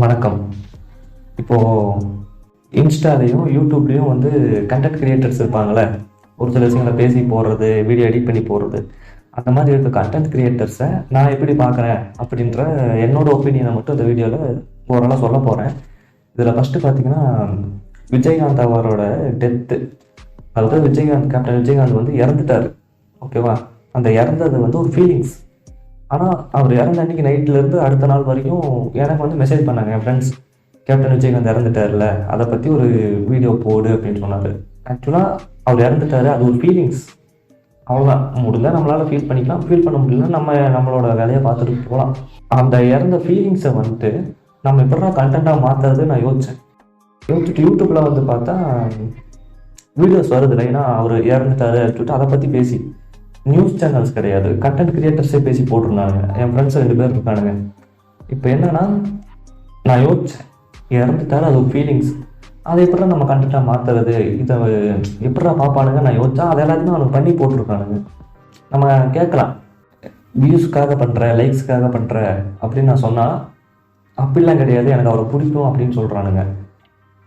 வணக்கம். இப்போது இன்ஸ்டாலையும் யூடியூப்லேயும் வந்து கண்டென்ட் கிரியேட்டர்ஸ் இருப்பாங்களே, ஒரு சில விஷயங்களை பேசி போடுறது, வீடியோ எடிட் பண்ணி போடுறது, அந்த மாதிரி இருக்க கண்டென்ட் கிரியேட்டர்ஸை நான் எப்படி பார்க்குறேன் அப்படின்ற என்னோட ஒப்பீனியனை மட்டும் இந்த வீடியோவில் ஓரளவு சொல்ல போகிறேன். இதில் ஃபஸ்ட்டு பார்த்தீங்கன்னா, விஜயகாந்த் அவரோட டெத்து. அதாவது கேப்டன் விஜயகாந்த் வந்து இறந்துட்டார். ஓகேவா? அந்த இறந்தது வந்து ஒரு ஃபீலிங்ஸ். ஆனால் அவர் இறந்த அன்றைக்கி நைட்லேருந்து அடுத்த நாள் வரைக்கும் எனக்கு வந்து மெசேஜ் பண்ணாங்க என் ஃப்ரெண்ட்ஸ், கேப்டன் விஜயகாந்த் இறந்துட்டார்ல, அதை பற்றி ஒரு வீடியோ போடு அப்படின்னு சொன்னார். ஆக்சுவலாக அவர் இறந்துட்டார், அது ஒரு ஃபீலிங்ஸ், அவ்வளோதான். முடியல நம்மளால் ஃபீல் பண்ணிக்கலாம், ஃபீல் பண்ண முடியல நம்மளோட வேலையை பார்த்துட்டு போகலாம். அந்த இறந்த ஃபீலிங்ஸை வந்துட்டு நம்ம எப்படா கண்டென்ட்டாக மாற்றுறது நான் யோசிச்சுட்டு யூடியூப்பில் வந்து பார்த்தா வீடியோஸ் வருது. ஏன்னா அவர் இறந்துட்டாரு சொல்லிட்டு அதை பற்றி பேசி, நியூஸ் சேனல்ஸ் கிடையாது, கண்டென்ட் கிரியேட்டர்ஸே பேசி போட்டிருந்தாங்க. என் ஃப்ரெண்ட்ஸ் 2 பேர் இருக்கானுங்க. இப்போ என்னன்னா, நான் யோசித்தேன், இறந்துட்டாரு, அது ஒரு ஃபீலிங்ஸ், அதை எப்படா நம்ம கண்டென்ட்டாக மாற்றுறது, இதை எப்படா பார்ப்பானுங்க நான் யோசிச்சா அது எல்லாத்தையுமே அவனுக்கு பண்ணி போட்டிருக்கானுங்க. நம்ம கேட்கலாம், வியூஸ்க்காக பண்ணுற, லைக்ஸ்க்காக பண்ணுற அப்படின்னு நான் சொன்னால், அப்படிலாம் கிடையாது, எனக்கு அவரை பிடிக்கும் அப்படின்னு சொல்கிறானுங்க.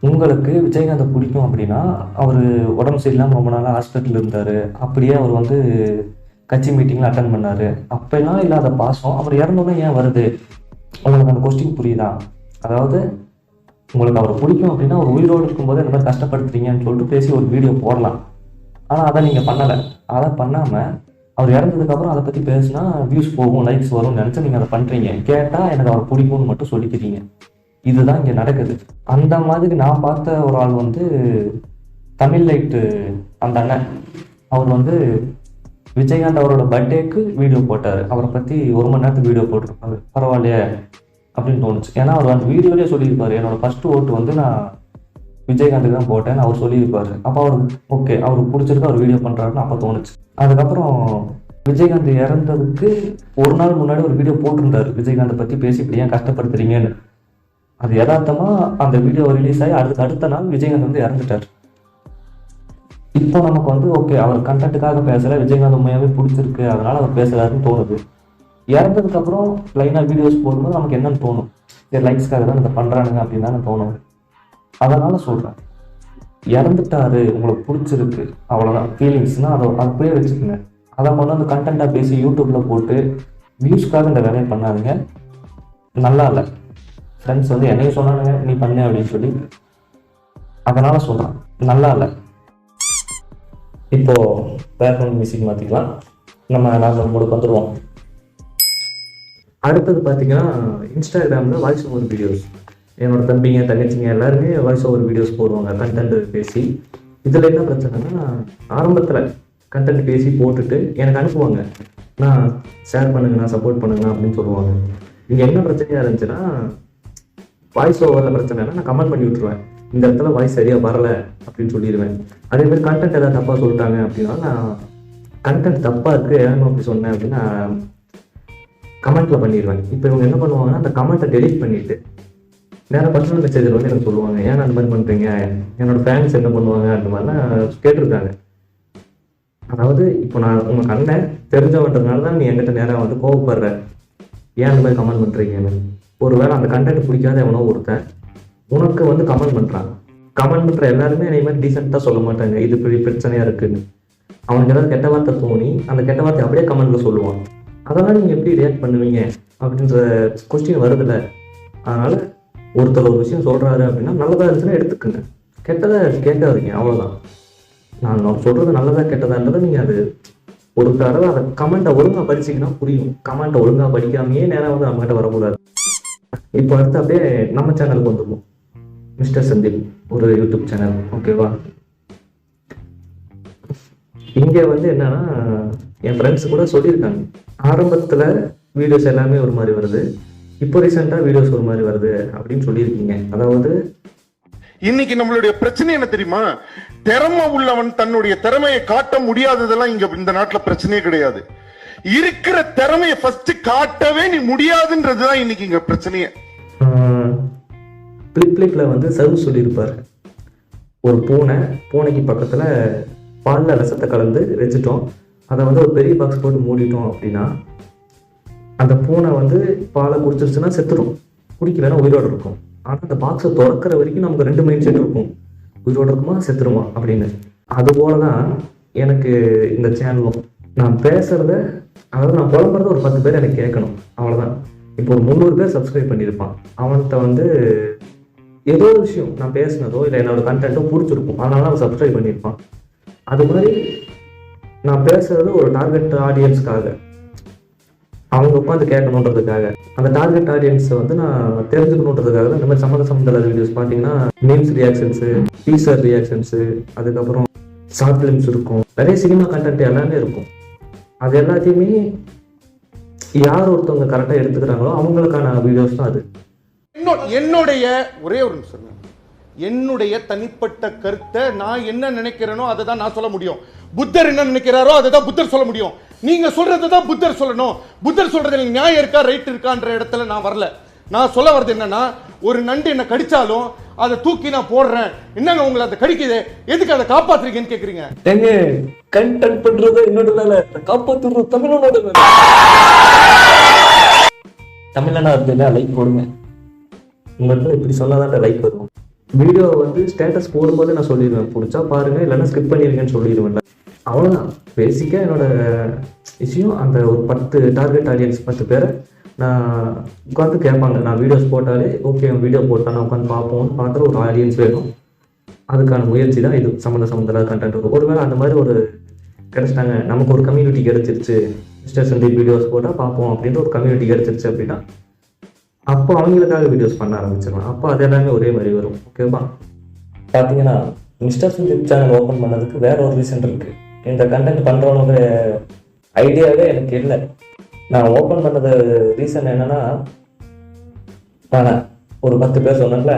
உங்களுக்கு விஜயகாந்தை பிடிக்கும் அப்படின்னா, அவர் உடம்பு சரியில்லாமல் ரொம்ப நாளாக ஹாஸ்பிட்டலில் இருந்தார், அப்படியே அவர் வந்து கட்சி மீட்டிங்கில் அட்டன் பண்ணார், அப்போல்லாம் இல்லாத பாசம் அவர் இறந்தோன்னே ஏன் வருது? உங்களுக்கு அந்த கொஸ்டின் புரியுதா? அதாவது உங்களுக்கு அவரை பிடிக்கும் அப்படின்னா, அவர் உயிரோடு இருக்கும்போது இந்த மாதிரி கஷ்டப்படுத்துறீங்கன்னு சொல்லிட்டு பேசி ஒரு வீடியோ போடலாம். ஆனால் அதை நீங்கள் பண்ணலை. அதை பண்ணாமல் அவர் இறந்ததுக்கப்புறம் அதை பற்றி பேசினா வியூஸ் போகும், லைக்ஸ் வரும்னு நினச்சி நீங்கள் அதை பண்ணுறீங்க. கேட்டால் எனக்கு அவர் பிடிக்கும்னு மட்டும் சொல்லிக்கிறீங்க. இதுதான் இங்கே நடக்குது. அந்த மாதிரி நான் பார்த்த ஒரு ஆள் வந்து தமிழ் லைட்டு அந்த அண்ணன். அவர் வந்து விஜயகாந்த் அவரோட பர்த்டேக்கு வீடியோ போட்டார். அவரை பற்றி 1 மணி நேரத்துக்கு வீடியோ போட்டிருப்பாரு. பரவாயில்லையே அப்படின்னு தோணுச்சு. ஏன்னா அவர் அந்த வீடியோலேயே சொல்லியிருப்பார், என்னோட ஃபர்ஸ்ட் ஓட்டு வந்து நான் விஜயகாந்துக்கு தான் போட்டேன்னு அவர் சொல்லியிருப்பார். அப்போ அவருக்கு ஓகே, அவருக்கு பிடிச்சிருக்கு, அவர் வீடியோ பண்ணுறாருன்னு அப்போ தோணுச்சு. அதுக்கப்புறம் விஜயகாந்த் இறந்ததுக்கு 1 நாள் முன்னாடி ஒரு வீடியோ போட்டிருந்தார், விஜயகாந்தை பற்றி பேசி இப்படி ஏன் கஷ்டப்படுத்துறீங்கன்னு. அது யதார்த்தமாக அந்த வீடியோ ரிலீஸ் ஆகி அடுத்த நாள் விஜயகாந்த் வந்து இறந்துட்டார். இப்போ நமக்கு வந்து ஓகே, அவர் கண்டென்ட்டுக்காக பேசலை, விஜயகாந்த் உண்மையாகவே பிடிச்சிருக்கு அதனால் அவர் பேசுகிறாருன்னு தோணுது. இறந்ததுக்கப்புறம் லைனாக வீடியோஸ் போடும்போது நமக்கு என்னன்னு தோணும்? சரி, லைக்ஸ்க்காக தான் இதை பண்ணுறானுங்க அப்படின்னு தானே தோணும். அதனால் சொல்கிறேன், இறந்துட்டாரு, உங்களுக்கு பிடிச்சிருக்கு, அவ்வளோதான். ஃபீலிங்ஸ்னால் அதை அப்படியே வச்சுக்கோங்க. அதை கொண்டு வந்து கண்டென்ட்டாக பேசி யூடியூப்பில் போட்டு வியூஸ்க்காக இந்த வேலையை பண்ணாதுங்க, நல்லா இல்லை. ஃப்ரெண்ட்ஸ் வந்து என்னையும் சொன்னானுங்க நீ பண்ணு அப்படின்னு சொல்லி, அதனால் சொல்கிறேன், நல்லா இல்லை. இப்போது பேக்ரவுண்ட் மியூசிக் மாற்றிக்கலாம், நம்ம நாங்கள் மூடுக்கு வந்துடுவோம். அடுத்தது பார்த்தீங்கன்னா, இன்ஸ்டாகிராமில் வாய்ஸ் ஓவர் வீடியோஸ். என்னோட தம்பிங்க தங்கச்சிங்க எல்லாருமே வாய்ஸ் ஓவர் வீடியோஸ் போடுவாங்க கண்டென்ட் பேசி. இதில் என்ன பிரச்சனைனா, ஆரம்பத்தில் கண்டென்ட் பேசி போட்டுட்டு எனக்கு அனுப்புவாங்க, நான் ஷேர் பண்ணுங்கண்ணா, சப்போர்ட் பண்ணுங்கண்ணா அப்படின்னு சொல்லுவாங்க. இங்கே என்ன பிரச்சனையாக இருந்துச்சுன்னா, வாய்ஸ் ஓவரில் பிரச்சனைனா நான் கமெண்ட் பண்ணி விட்டுருவேன், இந்த இடத்துல வாய்ஸ் சரியாக வரலை அப்படின்னு சொல்லிடுவேன். அதேமாதிரி கண்டென்ட் ஏதாவது தப்பாக சொல்லிட்டாங்க அப்படின்னா, நான் கண்டென்ட் தப்பாக இருக்குது ஏன்னு அப்படி சொன்னேன் அப்படின்னு நான் கமெண்ட்டில் பண்ணிடுவேன். இப்போ இவங்க என்ன பண்ணுவாங்கன்னா, அந்த கமெண்ட்டை டெலிட் பண்ணிவிட்டு நேராக பர்சனல் மெசேஜில் வந்து எனக்கு சொல்லுவாங்க, ஏன் அந்த மாதிரி பண்ணுறீங்க, என்னோடய ஃபேன்ஸ் என்ன பண்ணுவாங்க அந்த மாதிரிலாம் கேட்டிருக்காங்க. அதாவது இப்போ நான் உங்கள் அண்ணன் தெரிஞ்சவன்றதுனால தான் நீ என்கிட்ட நேராக வந்து கோவப்படுற, ஏன் அந்த மாதிரி கமெண்ட் பண்ணுறீங்கன்னு. ஒருவேளை அந்த கண்டென்ட் பிடிக்காத எவனோ ஒருத்தன் உனக்கு வந்து கமெண்ட் பண்ணுறாங்க. கமெண்ட் பண்ணுற எல்லாருமே என்னை மாதிரி டீசெண்டாக சொல்ல மாட்டாங்க, இது பெரிய பிரச்சனையாக இருக்குன்னு. அவனுக்கு ஏதாவது கெட்ட வார்த்தை தோணி அந்த கெட்ட வார்த்தை அப்படியே கமெண்ட்டில் சொல்லுவான். அதெல்லாம் நீங்கள் எப்படி ரியாக்ட் பண்ணுவீங்க அப்படின்ற கொஸ்டின் வருதில்ல. அதனால் ஒருத்தர் ஒரு விஷயம் சொல்கிறாரு அப்படின்னா, நல்லதாக இருந்துச்சுன்னா எடுத்துக்கோங்க, கெட்டதை கேட்காதீங்க, அவ்வளோதான். நான் சொல்கிறது நல்லதாக கெட்டதான்றதை நீங்கள் அது ஒரு தடவை அதை கமெண்ட்டை ஒழுங்காக படிச்சிங்கன்னா புரியும். கமெண்ட்டை ஒழுங்காக படிக்காமையே நேராக வந்து நம்மகிட்ட வரக்கூடாது. இப்போ அடுத்து அப்படியே நம்ம சேனலுக்கு வந்துடுவோம். மிஸ்டர் சந்தீப் ஒரு யூடியூப் சேனல், ஓகேவா? இங்கே வந்து என்னன்னா, என் ஃப்ரெண்ட்ஸ் கூட சொல்லியிருக்காங்க, ஆரம்பத்தில் வீடியோஸ் எல்லாமே ஒரு மாதிரி வருது, இப்போ ரீசெண்டாக வீடியோஸ் ஒரு மாதிரி வருது அப்படின்னு சொல்லியிருக்கீங்க. அதாவது இன்னைக்கு நம்மளுடைய பிரச்சனை என்ன தெரியுமா? திறமை உள்ளவன் தன்னுடைய திறமையை காட்ட முடியாததெல்லாம் இங்க இந்த நாட்டுல பிரச்சனையே கிடையாது. இருக்கிற திறமையை ஃபர்ஸ்ட் காட்டவே நீ முடியாதுன்றதுதான் இன்னைக்கு இங்க பிரச்சனையே. பிளிப்ல வந்து சர்வ் சொல்லியிருப்பாரு, ஒரு பூனைக்கு பக்கத்துல பாலில் ரசத்தை கலந்து வச்சுட்டோம், அதை வந்து ஒரு பெரிய பாக்ஸ் போட்டு மூடிட்டோம் அப்படின்னா, அந்த பூனை வந்து பாலை குடிச்சிருச்சுன்னா செத்துடும். பிடிக்கலன்னா உயிரோடு இருக்கும். ஆனால் அந்த பாக்ஸை திறக்கிற வரைக்கும் நமக்கு 2 மைண்ட் செட் இருக்கும், உயிரோடு இருக்குமா செத்துருமா அப்படின்னு. அதுபோல தான் எனக்கு இந்த சேனலும். நான் பேசுறத, அதாவது நான் புலம்புறத ஒரு 10 பேர் எனக்கு கேட்கணும், அவ்வளோதான். இப்போ ஒரு 300 பேர் சப்ஸ்கிரைப் பண்ணியிருப்பான், அவன்கிட்ட வந்து ஏதோ ஒரு விஷயம் நான் பேசினதோ இல்லை என்னோட கண்டென்ட்டோ பிடிச்சிருக்கும், அதனால அவன் சப்ஸ்கிரைப் பண்ணியிருப்பான். அது மாதிரி நான் பேசுறது ஒரு டார்கெட் ஆடியன்ஸ்க்காக, அவங்க உட்காந்து கேட்கணுன்றதுக்காக. அந்த டார்கெட் ஆடியன்ஸை வந்து நான் தெரிஞ்சுக்கணுன்றதுக்காக தான் இந்த மாதிரி சம்மந்த வீடியோஸ் பார்த்தீங்கன்னா மீம்ஸ் ரியாக்ஷன்ஸு, டீசர் ரியாக்ஷன்ஸு, அதுக்கப்புறம் ஷார்ட் ஃபிலிம்ஸ் இருக்கும், நிறைய சினிமா கண்டென்ட் எல்லாமே இருக்கும். அது எல்லாத்தையுமே யார் ஒருத்தவங்க கரெக்டாக எடுத்துக்கிறாங்களோ அவங்களுக்கான வீடியோஸ் தான் அது. என்னுடைய ஒரே ஒரு நிமிஷம், என்னுடைய தனிப்பட்ட கருத்தை நான் என்ன நினைக்கிறேனோ அதை தான் நான் சொல்ல முடியும். புத்தர் என்ன நினைக்கிறாரோ அதை தான் புத்தர் சொல்ல முடியும். நீங்க சொல்றது தான் புத்தர் சொல்லணும். புத்தர் சொல்றது எனக்கு நியாயம் இருக்கா ரைட் இருக்கான்ற இடத்துல நான் வரல. நான் சொல்ல வர்றது என்னன்னா, ஒரு நண்டு என்ன கடிச்சாலும் அதை தூக்கி நான் போடுறேன், என்னங்க உங்களை அதை கடிக்குது, எதுக்கு அதை காப்பாத்துறீங்கன்னு கேக்குறீங்க. ஏங்க கண்டென்ட் பண்றது என்னோட வேலை, காப்பாத்துறது தமிழனோட வேலை. தமிழனா இருந்ததுல லைக் போடுங்க, உங்களுக்கு இப்படி சொன்னாதான் லைக் வரும். வீடியோ வந்து ஸ்டேட்டஸ் போடும்போது நான் சொல்லிடுவேன், பிடிச்சா பாருங்க இல்லைன்னா ஸ்கிப் பண்ணிருக்கேன்னு சொல்லிடுவேன்ல, அவ்வளோதான். பேசிக்காக என்னோட விஷயம் அந்த ஒரு 10 டார்கெட் ஆடியன்ஸ் 10 பேரை நான் உட்காந்து கேட்பாங்க. நான் வீடியோஸ் போட்டாலே ஓகே வீடியோ போட்டால் நான் உட்காந்து பார்ப்போம், பார்க்குற ஒரு ஆடியன்ஸ் வேணும். அதுக்கான முயற்சி தான் இது. சம்மந்தமில்லாத கண்டென்ட் இருக்கும். ஒருவேளை அந்த மாதிரி ஒரு கிடைச்சிட்டாங்க, நமக்கு ஒரு கம்யூனிட்டி கிடைச்சிருச்சு, மிஸ்டர் சந்தீப் வீடியோஸ் போட்டால் பார்ப்போம் அப்படின்ற ஒரு கம்யூனிட்டி கிடைச்சிருச்சு அப்படின்னா அப்போ அவங்களுக்காக வீடியோஸ் பண்ண ஆரம்பிச்சிடலாம். அப்போ அது எல்லாமே ஒரே மாதிரி வரும். ஓகேவா? பார்த்தீங்கன்னா மிஸ்டர் சந்தீப் சேனல் ஓப்பன் பண்ணதுக்கு வேற ஒரு ரீசன் இருக்கு. இந்த கண்டென்ட் பண்ணுறவங்க ஐடியாவே எனக்கு இல்லை. நான் ஓப்பன் பண்ணது ரீசன் என்னன்னா, நான் ஒரு 10 பேர் சொன்னேன்ல,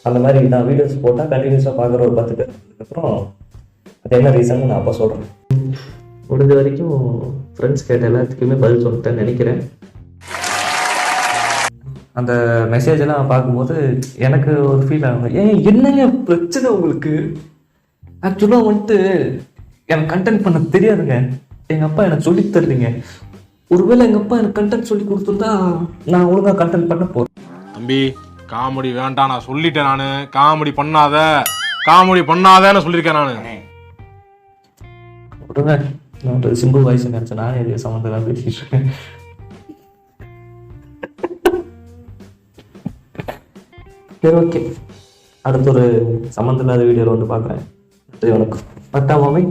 அந்த மாதிரி நான் வீடியோஸ் போட்டால் கண்டினியூஸாக பார்க்குற ஒரு 10 பேர் அதுக்கப்புறம் அது என்ன ரீசன் நான் அப்போ சொல்கிறேன். முடிஞ்ச வரைக்கும் ஃப்ரெண்ட்ஸ் கேட்ட எல்லாத்துக்குமே பதில் சொல்லிட்டேன்னு நினைக்கிறேன். அந்த மெசேஜ் எல்லாம் பார்க்கும்போது எனக்கு ஒரு ஃபீல் ஆகும், என்னங்க பிரச்சனை உங்களுக்கு? ஆக்சுவலாக வந்துட்டு எனக்கு கண்டென்ட் பண்ண தெரியாதுங்க, எங்கள் அப்பா எனக்கு சொல்லி தரலீங்க. ஒருவேளை எங்கள் அப்பா எனக்கு கண்டென்ட் சொல்லி கொடுத்துருந்தா நான் ஒழுங்காக கண்டென்ட் பண்ண போகிறேன். தம்பி காமெடி வேண்டாம், நான் சொல்லிட்டேன். நான் காமெடி பண்ணாதேன்னு சொல்லியிருக்கேன். நான் விடுங்க, நான் சிம்பிள் வாய்ஸ் நினச்சேன், நான் எது சம்மந்தம் பேசிட்டு இருக்கேன். சரி ஓகே, அடுத்த ஒரு சம்மந்தம் இல்லாத வீடியோவில் வந்து பார்க்குறேன். நன்றி, வணக்கம். பட்டா மாமை.